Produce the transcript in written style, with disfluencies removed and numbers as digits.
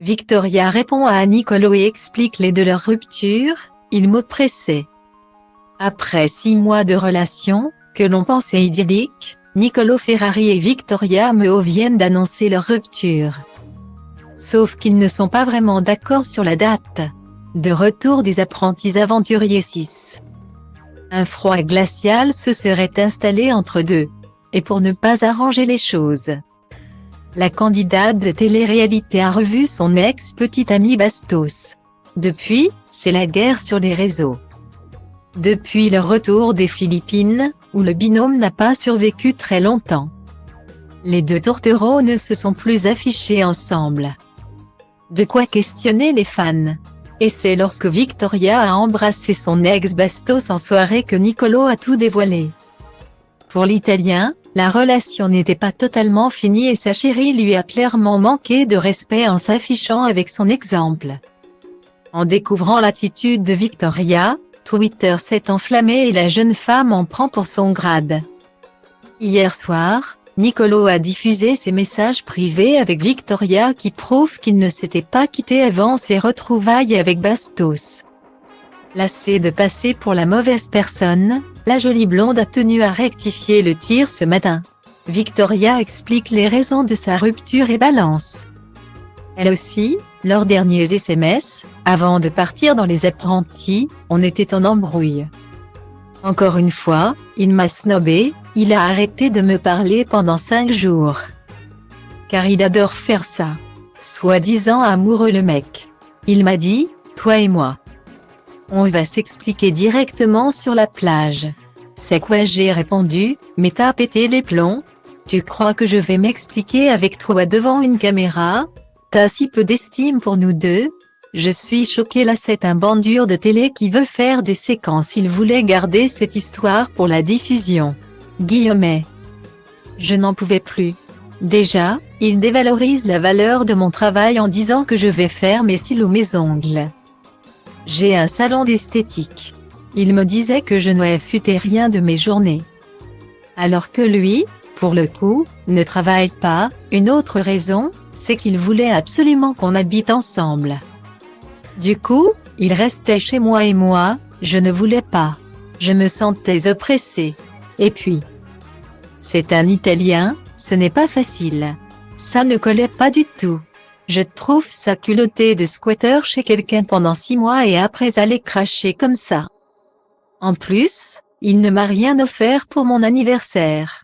Victoria répond à Nicolo et explique les de leur rupture, il m'oppressait. Après 6 mois de relation, que l'on pensait idyllique, Nicolo Ferrari et Victoria Meo viennent d'annoncer leur rupture. Sauf qu'ils ne sont pas vraiment d'accord sur la date de retour des apprentis aventuriers 6. Un froid glacial se serait installé entre deux. Et pour ne pas arranger les choses, la candidate de télé-réalité a revu son ex-petit ami Bastos. Depuis, c'est la guerre sur les réseaux. Depuis le retour des Philippines, où le binôme n'a pas survécu très longtemps, les deux tourtereaux ne se sont plus affichés ensemble. De quoi questionner les fans. Et c'est lorsque Victoria a embrassé son ex Bastos en soirée que Nicolo a tout dévoilé. Pour l'Italien, la relation n'était pas totalement finie et sa chérie lui a clairement manqué de respect en s'affichant avec son exemple. En découvrant l'attitude de Victoria, Twitter s'est enflammé et la jeune femme en prend pour son grade. Hier soir, Nicolo a diffusé ses messages privés avec Victoria qui prouvent qu'il ne s'était pas quitté avant ses retrouvailles avec Bastos. Lassée de passer pour la mauvaise personne, la jolie blonde a tenu à rectifier le tir ce matin. Victoria explique les raisons de sa rupture et balance. Elle aussi, leurs derniers SMS, avant de partir dans les apprentis, on était en embrouille. Encore une fois, il m'a snobé, il a arrêté de me parler pendant 5 jours. Car il adore faire ça. Soi-disant amoureux le mec. Il m'a dit, toi et moi. On va s'expliquer directement sur la plage. C'est quoi j'ai répondu, mais t'as pété les plombs? Tu crois que je vais m'expliquer avec toi devant une caméra? T'as si peu d'estime pour nous deux? Je suis choquée là, c'est un bandure de télé qui veut faire des séquences, il voulait garder cette histoire pour la diffusion. Guillemets. Je n'en pouvais plus. Déjà, il dévalorise la valeur de mon travail en disant que je vais faire mes cils ou mes ongles. J'ai un salon d'esthétique. Il me disait que je ne futais rien de mes journées. Alors que lui, pour le coup, ne travaille pas. Une autre raison, c'est qu'il voulait absolument qu'on habite ensemble. Du coup, il restait chez moi et moi, je ne voulais pas. Je me sentais oppressée. Et puis, c'est un Italien, ce n'est pas facile. Ça ne collait pas du tout. Je trouve ça culotté de squatter chez quelqu'un pendant 6 mois et après aller cracher comme ça. En plus, il ne m'a rien offert pour mon anniversaire.